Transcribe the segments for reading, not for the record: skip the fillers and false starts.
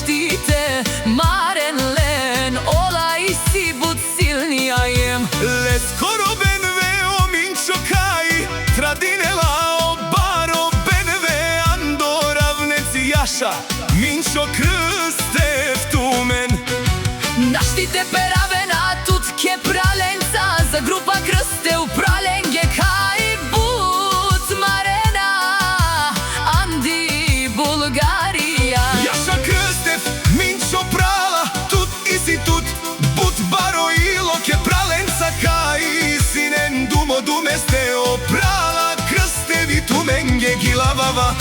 naštite Maren len ola i si bud silni ajem. Le skoro benve o minčo kaj Tradinela o baro benve Andoravneci jaša Minčo krstev tumen. Naštite peravena tutke pralenca Za grupa krste u pralenge kaj bud Marena Andi Bulgarija. Jaša krstev minčo prala Tut isi tut Bud baro iloke pralenca kaj Sinen dumo dumeste o prala Krstevi tumenge gilavava.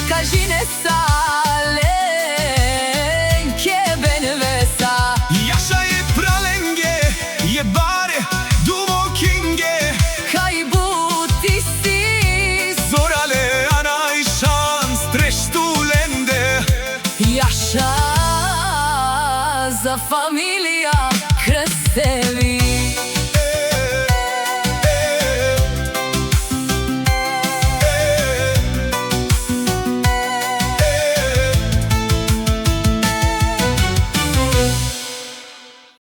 Kažine salenke benvesa. Jaša je pralenge, je bare dumo kinge Kaj buti si Zorale anaj šans treštu lende. Jaša za familija krstevi.